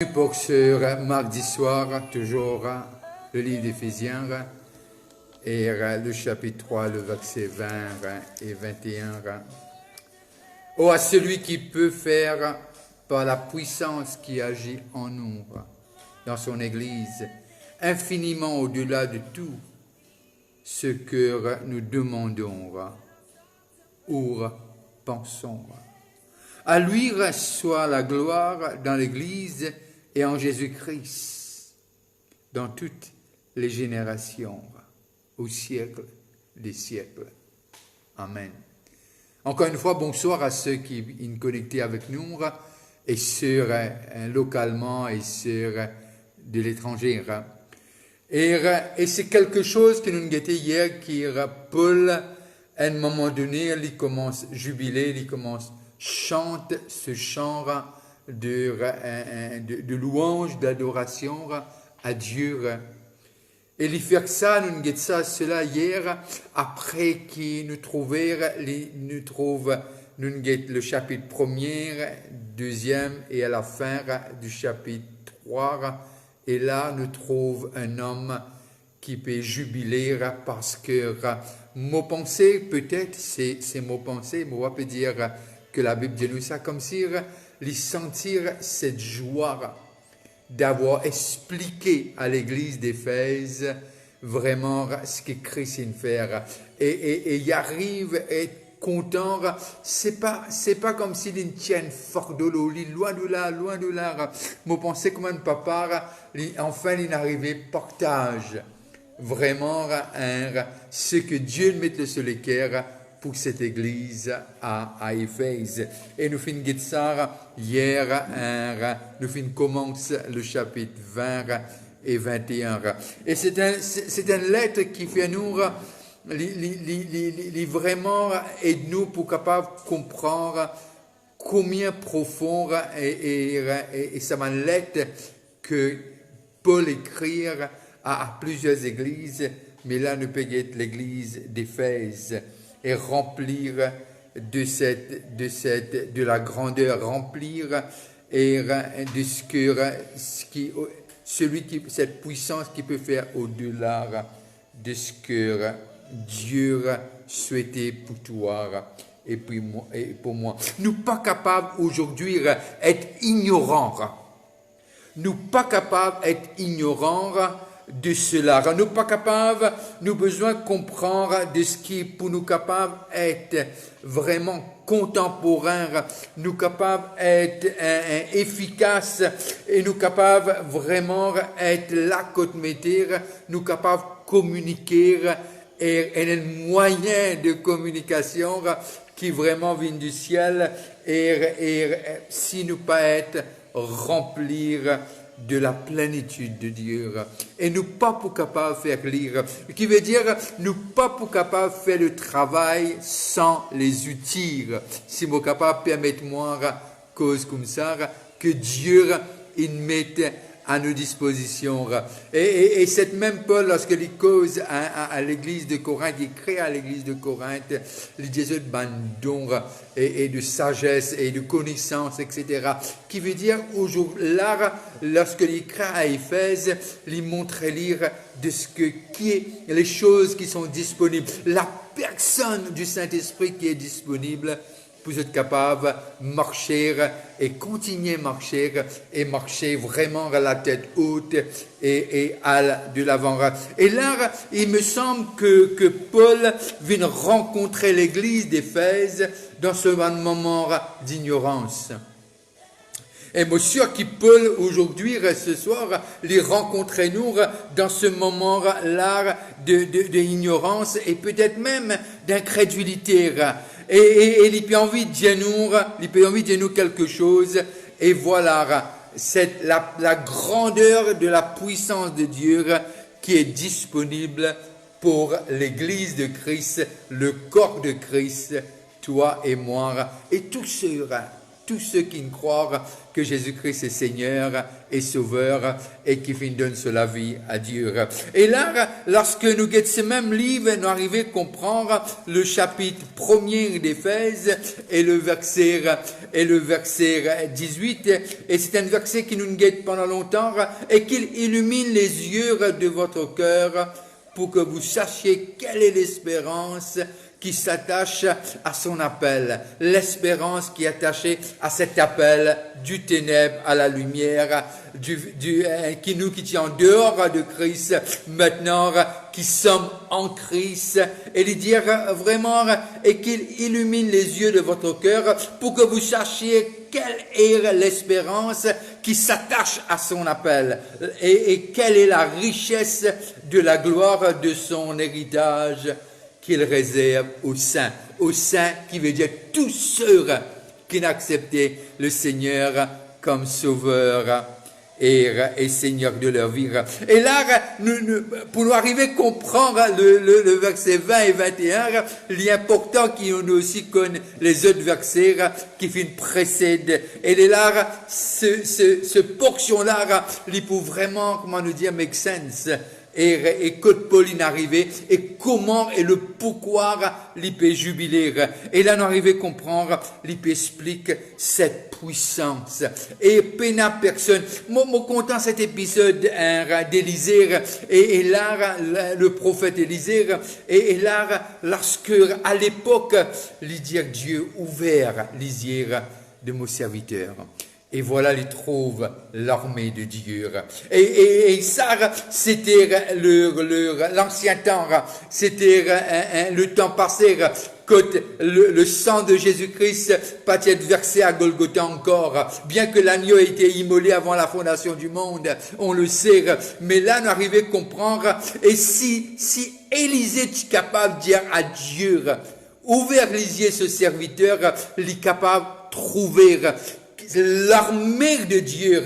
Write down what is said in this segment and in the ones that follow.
Pour ce mardi soir, toujours le livre d'Éphésiens et le chapitre 3, le verset 20 et 21. Oh, à celui qui peut faire par la puissance qui agit en nous, dans son Église, infiniment au-delà de tout ce que nous demandons ou pensons. À lui soit la gloire dans l'Église et en Jésus-Christ, dans toutes les générations, au siècle des siècles. Amen. Encore une fois, bonsoir à ceux qui sont connectés avec nous, et ceux localement et ceux de l'étranger. Et c'est quelque chose que nous avons dit hier, qui Paul, à un moment donné, il commence à jubiler, il commence chante ce chant de louange, d'adoration à Dieu. Et il fait ça, nous avons ça, cela hier, après qu'il nous trouve le chapitre 1er, 2e et à la fin du chapitre 3. Et là, nous trouvons un homme qui peut jubiler parce que mon pensée, peut-être, c'est mon pensée, mais on peut dire que la Bible dit nous ça comme si il sentir cette joie d'avoir expliqué à l'église d'Éphèse vraiment ce que Christ vient faire. Et il arrive à être content. C'est pas comme s'il y tient fort de l'eau, loin de là. Mon pensée comme un papa, enfin il arrivé partage vraiment ce que Dieu met sur le cœur pour cette église à Éphèse. Et nous finissons ça hier, nous commençons le chapitre 20 et 21. Et c'est une lettre qui fait nous, vraiment aide-nous pour capable comprendre combien profond et c'est une lettre que Paul écrit à plusieurs églises, mais là nous peut être l'église d'Éphèse et remplir de la grandeur, remplir et de cette puissance qui peut faire au-delà de ce que Dieu souhaitait pour toi et pour moi. Nous pas capables aujourd'hui d'être ignorants. Nous pas capables d'être ignorants de cela. Nous pas capables, nous besoin de comprendre de ce qui pour nous capables d'être vraiment contemporains, nous capables d'être efficaces et nous capables vraiment d'être la côte métier, nous capables de communiquer et un moyen de communication qui vraiment vient du ciel et si nous pas être remplir de la plénitude de Dieu. Et nous pas pour capable de faire lire. Ce qui veut dire, nous pas pour capable de faire le travail sans les outils. Si nous capable de permettre moi cause comme ça, que Dieu il mette à nos dispositions. Et cette même Paul, lorsqu'il cause à l'église de Corinthe, il crée à l'église de Corinthe, il dit de don et de sagesse et de connaissance, etc. Qui veut dire, aujourd'hui, là, lorsqu'il crée à Éphèse, il montre lire de ce qui est les choses qui sont disponibles. La personne du Saint-Esprit qui est disponible pour être capable de marcher et continuer à marcher vraiment à la tête haute et de l'avant. Et là, il me semble que Paul vient rencontrer l'église d'Éphèse dans ce moment d'ignorance. Et moi, sûr que Paul, aujourd'hui, ce soir, les rencontrer nous dans ce moment-là d'ignorance et peut-être même d'incrédulité. Et il peut envie de dire nous quelque chose. Et voilà, c'est la grandeur de la puissance de Dieu qui est disponible pour l'église de Christ, le corps de Christ, toi et moi, et tous tous ceux qui ne croient que Jésus-Christ est Seigneur et Sauveur et qui fin donne la vie à Dieu. Et là, lorsque nous guettons ce même livre, nous arrivons à comprendre le chapitre 1er d'Éphèse et le verset 18. Et c'est un verset qui nous guette pendant longtemps et qui illumine les yeux de votre cœur pour que vous sachiez quelle est l'espérance qui s'attache à son appel, l'espérance qui est attachée à cet appel du ténèbre à la lumière, qui tient en dehors de Christ, maintenant qui sommes en Christ, et lui dire vraiment, et qu'il illumine les yeux de votre cœur pour que vous sachiez quelle est l'espérance qui s'attache à son appel, et quelle est la richesse de la gloire de son héritage qu'il réserve aux saints qui veut dire tous ceux qui n'ont accepté le Seigneur comme sauveur et Seigneur de leur vie. Et là, pour nous arriver à comprendre le verset 20 et 21, l'important qu'on aussi connaît les autres versets qui précèdent. Et là, ce portion-là, il peut vraiment, comment nous dire, make sense. Et que Paul est arrivé, et comment et le pourquoi il peut jubiler. Et là, nous arrivons à comprendre, il peut expliquer cette puissance. Et pena personne. Moi, content cet épisode d'Élisée, et là, le prophète Élisée, et là, lorsque, à l'époque, il dit Dieu ouvert les yeux de mon serviteur. Et voilà, il trouve l'armée de Dieu. Et ça, c'était l'ancien temps. C'était le temps passé. Que le sang de Jésus-Christ pas être versé à Golgotha encore. Bien que l'agneau ait été immolé avant la fondation du monde, on le sait. Mais là, nous arrivons à comprendre. Et si Élisée est capable de dire à Dieu, ouvert les yeux ce serviteur, il est capable de trouver l'armée de Dieu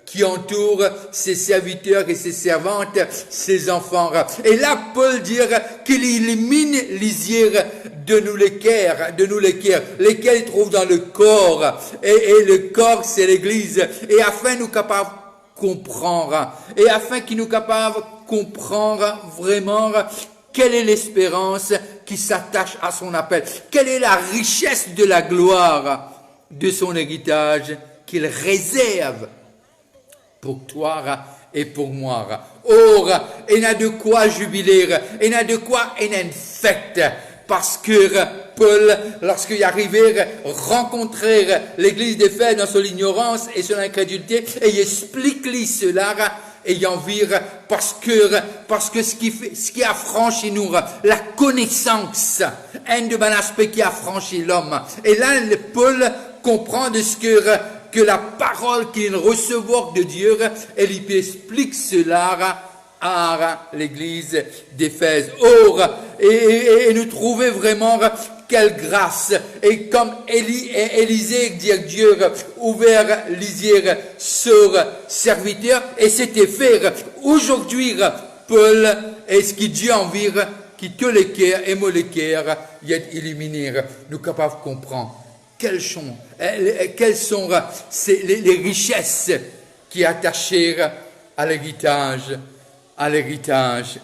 qui entoure ses serviteurs et ses servantes, ses enfants. Et là, Paul dit qu'il illumine les yeux de nous les cœurs, lesquels il trouve dans le corps. Et le corps, c'est l'Église. Et afin nous capables de comprendre, et afin qu'il nous capable de comprendre vraiment quelle est l'espérance qui s'attache à son appel, quelle est la richesse de la gloire de son héritage qu'il réserve pour toi et pour moi. Or, il n'a de quoi jubiler, il n'a de quoi une fête, parce que Paul, lorsqu'il est arrivé, rencontrer l'église d'Éphèse dans son ignorance et son incrédulité, et il explique-lui cela, ayant vu, parce que ce qui a franchi nous, la connaissance, un de bon aspect qui a franchi l'homme. Et là, Paul comprend de ce que la parole qu'il recevoir de Dieu, elle lui explique cela à l'église d'Éphèse. Or, et nous trouver vraiment quelle grâce. Et comme Élisée dit Dieu ouvert les yeux sur serviteur, et c'était fait. Aujourd'hui, Paul, est ce qui Dieu envie, qui tous les cœurs et moi les cœurs, y est illuminé. Nous capables de comprendre quelles sont les richesses qui sont attachées à l'héritage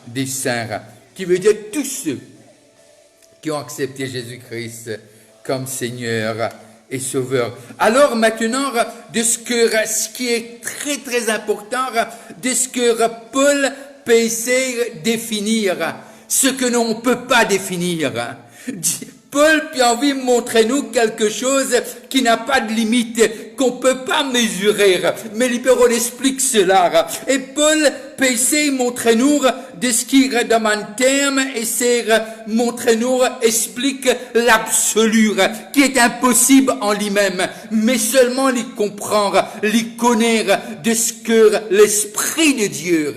des saints, qui veut dire tous ceux qui ont accepté Jésus-Christ comme Seigneur et Sauveur. Alors maintenant, ce qui est très très important, de ce que Paul peut essayer de définir, ce que l'on ne peut pas définir. Paul a envie de montrer nous quelque chose qui n'a pas de limite, qu'on peut pas mesurer. Mais l'Hyperon explique cela. Et Paul peut essayer de montrer nous de ce qui demande terme, et c'est montrer nous, explique l'absolu, qui est impossible en lui-même, mais seulement l'y comprendre, l'y connaître de ce que l'Esprit de Dieu,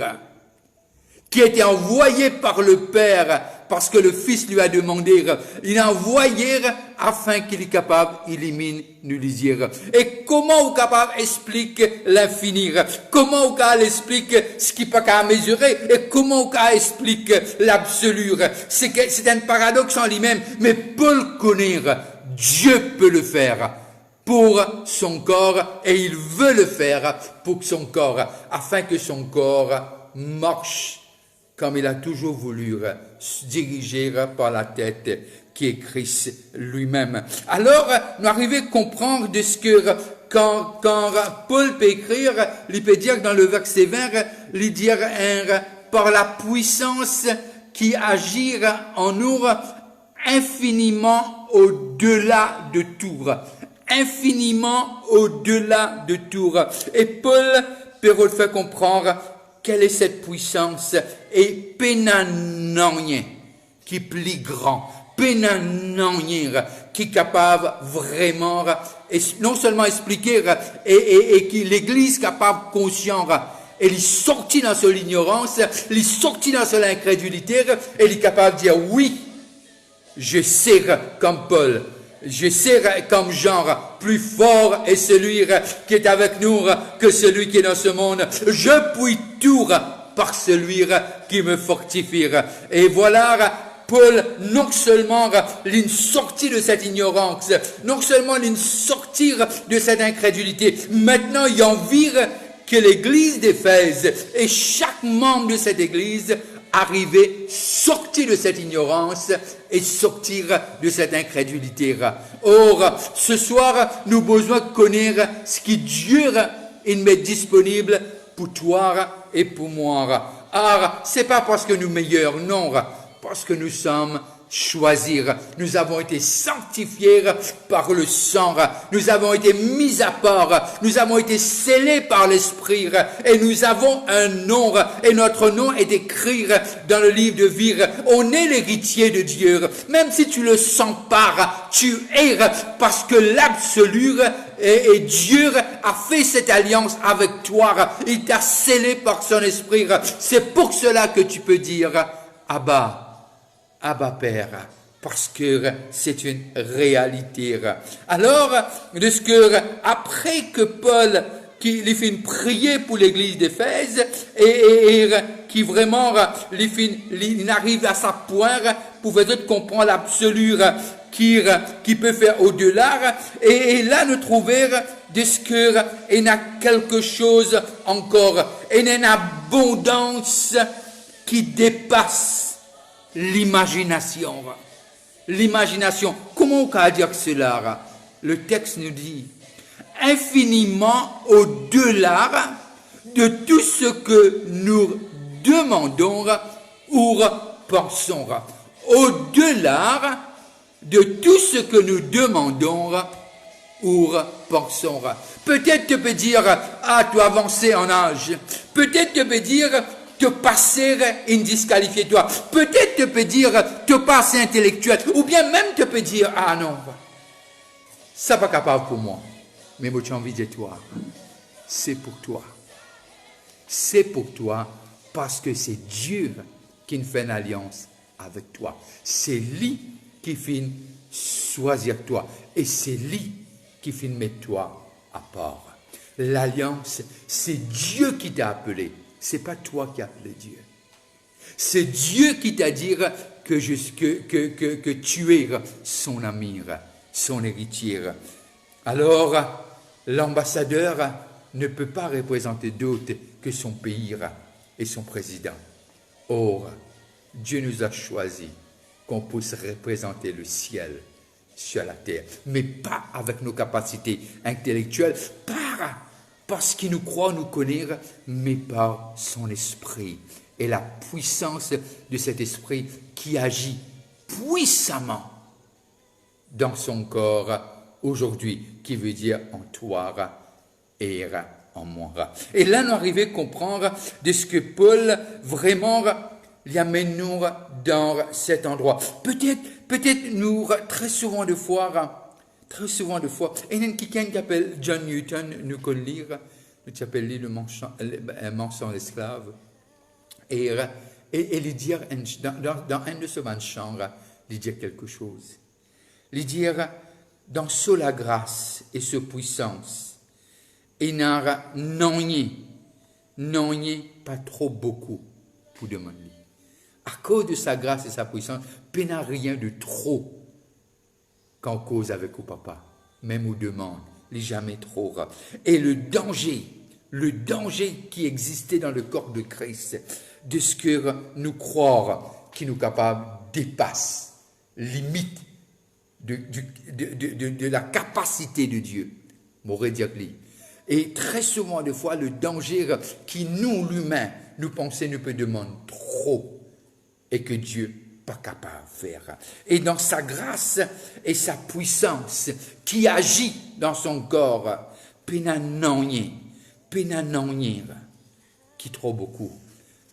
qui a été envoyé par le Père, parce que le Fils lui a demandé, il a envoyé afin qu'il est capable d'éliminer nous lisières. Et comment on est capable d'expliquer l'infini? Comment on est capable d'expliquer ce qui n'est pas qu'à mesurer? Et comment on est capable d'expliquer l'absolu? C'est un paradoxe en lui-même, mais Paul connaît, Dieu peut le faire. pour son corps et il veut le faire pour son corps, afin que son corps marche comme il a toujours voulu, dirigé par la tête qui est Christ lui-même. Alors, nous arrivons à comprendre de ce que quand Paul peut écrire, il peut dire dans le verset 20, il dit par la puissance qui agit en nous infiniment au-delà de tout. Infiniment au-delà de tout. Et Paul peut faire comprendre quelle est cette puissance et pénanonien qui est plus grand. Pénanonien qui est capable vraiment, et non seulement expliquer, et qui l'Église capable consciente. Elle est sortie dans son ignorance, elle est sortie dans son incrédulité, elle est capable de dire oui, je sais comme Paul, je sais comme Jean, plus fort est celui qui est avec nous que celui qui est dans ce monde. Je puis tout par celui qui me fortifie. Et voilà, Paul, non seulement une sortie de cette ignorance, non seulement une sortie de cette incrédulité, maintenant il envie que l'église d'Éphèse et chaque membre de cette église arriver, sortir de cette ignorance et sortir de cette incrédulité. Or, ce soir, nous avons besoin de connaître ce qui Dieu il met disponible pour toi et pour moi. Alors, c'est pas parce que nous meilleurs, non, parce que nous sommes choisis. Nous avons été sanctifiés par le sang. Nous avons été mis à part. Nous avons été scellés par l'Esprit. Et nous avons un nom. Et notre nom est écrit dans le livre de vie. On est l'héritier de Dieu. Même si tu le sens pas, tu es, parce que l'absolu et Dieu a fait cette alliance avec toi. Il t'a scellé par son esprit. C'est pour cela que tu peux dire Abba. Abba Père, parce que c'est une réalité. Alors, de ce que, après que Paul, qui lui fait une prière pour l'église d'Éphèse, et qui vraiment, il arrive à sa poire, pour peut-être comprendre l'absolu qui peut faire au-delà, et là, nous trouvons de ce que, il y a quelque chose encore, il y a une abondance qui dépasse l'imagination. L'imagination. Comment on peut dire cela? Le texte nous dit infiniment au-delà de tout ce que nous demandons ou pensons. Au-delà de tout ce que nous demandons ou pensons. Peut-être tu peux dire, tu as avancé en âge. Peut-être tu peux dire, te passer une disqualifié toi. Peut-être te peut dire, te passer intellectuel. Ou bien même te peut dire, non, ça pas capable pour moi. Mais moi, j'ai envie de toi. C'est pour toi. C'est pour toi parce que c'est Dieu qui fait une alliance avec toi. C'est lui qui fait choisir toi. Et c'est lui qui fait mettre toi à part. L'alliance, c'est Dieu qui t'a appelé. C'est pas toi qui as appelé Dieu. C'est Dieu qui t'a dit que tu es son ami, son héritier. Alors, l'ambassadeur ne peut pas représenter d'autre que son pays et son président. Or, Dieu nous a choisis qu'on puisse représenter le ciel sur la terre, mais pas avec nos capacités intellectuelles, parce qu'il nous croit nous connaître, mais par son esprit. Et la puissance de cet esprit qui agit puissamment dans son corps aujourd'hui, qui veut dire en toi et en moi. Et là, nous arrivons à comprendre de ce que Paul vraiment y amène nous dans cet endroit. Peut-être nous, très souvent de fois, il y a quelqu'un qui s'appelle John Newton, nous connaissons lire, nous appelle le mensonge esclave. Et il dit, dans un de ses chants, il dit quelque chose. Il dit, dans la grâce et sa puissance, il n'a pas trop beaucoup pour demander. À cause de sa grâce et sa puissance, il n'a rien de trop qu'en cause avec au papa, même aux demandes les jamais trop. Et le danger qui existait dans le corps de Christ, de ce que nous croire qui nous capables dépasse, limite de la capacité de Dieu. M'aurait dit. Et très souvent, des fois, le danger qui nous, l'humain, nous pensons nous peut demander trop et que Dieu n'est pas capable de faire. Et dans sa grâce et sa puissance qui agit dans son corps, pénanonnier, qui trop beaucoup.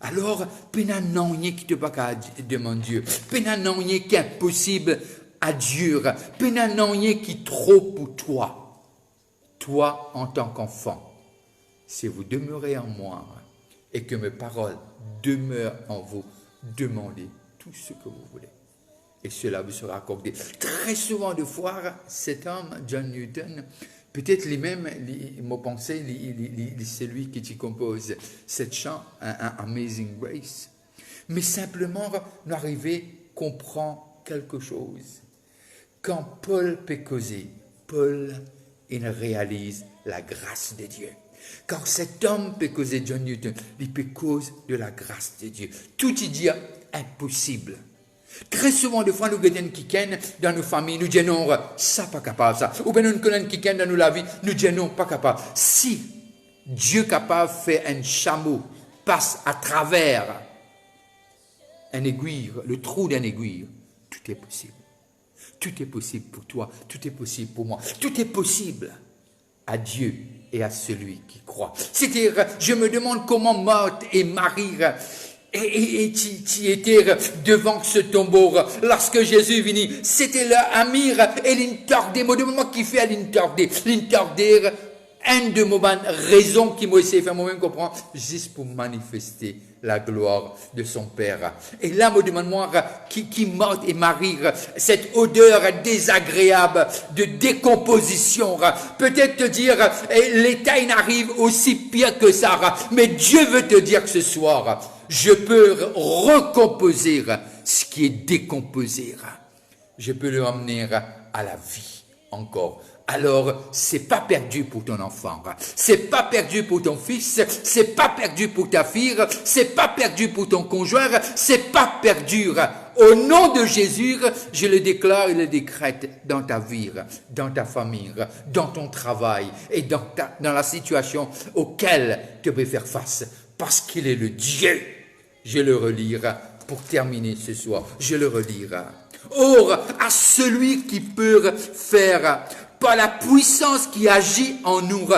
Alors, pénanonnier qui ne peut pas demander Dieu, pénanonnier qui est impossible à Dieu, pénanonnier qui trop pour toi. Toi, en tant qu'enfant, si vous demeurez en moi et que mes paroles demeurent en vous, demandez tout ce que vous voulez. Et cela vous sera accordé. Très souvent de fois, cet homme, John Newton, peut-être lui-même, m'a pensé, c'est lui qui compose cette chant, Amazing Grace. Mais simplement, nous arrivons à comprendre quelque chose. Quand Paul peut causer, Paul il réalise la grâce de Dieu. Quand cet homme peut causer John Newton, il peut causer de la grâce de Dieu. Tout y dit impossible. Très souvent, des fois, nous avons qui dans nos familles, nous disons non, ça pas capable, ça. Ou bien nous avons qui dans nos vie, nous disons non, pas capable. Si Dieu est capable de faire un chameau passe à travers un aiguille, le trou d'un aiguille, tout est possible. Tout est possible pour toi, tout est possible pour moi, tout est possible à Dieu et à celui qui croit. C'est-à-dire, je me demande comment Marthe et Marie qui étaient devant ce tombeau lorsque Jésus est venu. C'était leur amir et l'intordé. Moi, qui fait à l'intordé? L'intordé, une de mes raisons qui m'a essayé de faire moi-même comprendre, juste pour manifester la gloire de son Père. Et là, me demande-moi, qui Marthe et Marie, cette odeur désagréable de décomposition, peut-être te dire, l'état n'arrive aussi pire que ça, mais Dieu veut te dire que ce soir, je peux recomposer ce qui est décomposé. Je peux le ramener à la vie encore. Alors, c'est pas perdu pour ton enfant, c'est pas perdu pour ton fils, c'est pas perdu pour ta fille, c'est pas perdu pour ton conjoint, c'est pas perdu. Au nom de Jésus, je le déclare et le décrète dans ta vie, dans ta famille, dans ton travail et dans la situation auquel tu peux faire face, parce qu'il est le Dieu. Je le relirai pour terminer ce soir, je le relirai. Or, à celui qui peut faire par la puissance qui agit en nous,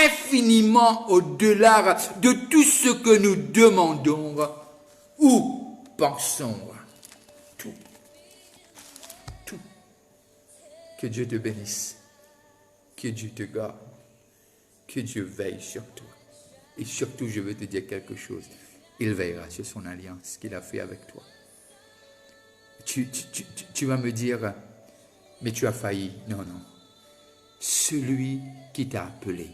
infiniment au-delà de tout ce que nous demandons ou pensons. Tout. Que Dieu te bénisse, que Dieu te garde, que Dieu veille sur toi. Et surtout, je veux te dire quelque chose, il veillera sur son alliance qu'il a fait avec toi. Tu vas me dire, mais tu as failli. Non. Celui qui t'a appelé,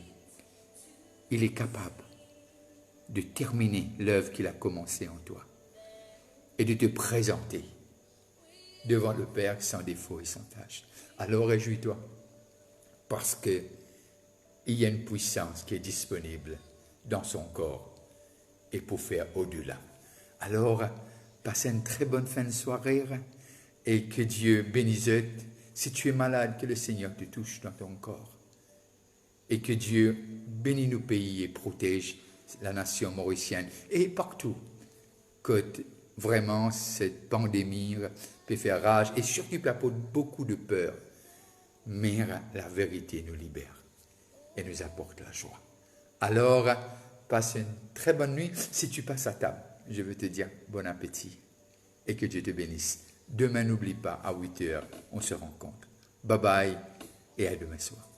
il est capable de terminer l'œuvre qu'il a commencée en toi et de te présenter devant le Père sans défaut et sans tâche. Alors réjouis-toi, parce qu'il y a une puissance qui est disponible dans son corps et pour faire au-delà. Alors, passez une très bonne fin de soirée et que Dieu bénisse. Si tu es malade, que le Seigneur te touche dans ton corps. Et que Dieu bénisse nos pays et protège la nation mauricienne. Et partout, que vraiment cette pandémie peut faire rage et surtout peut apporter beaucoup de peur. Mais la vérité nous libère et nous apporte la joie. Alors, passe une très bonne nuit. Si tu passes à table, je veux te dire bon appétit et que Dieu te bénisse. Demain, n'oublie pas, à 8h, on se rencontre. Bye bye et à demain soir.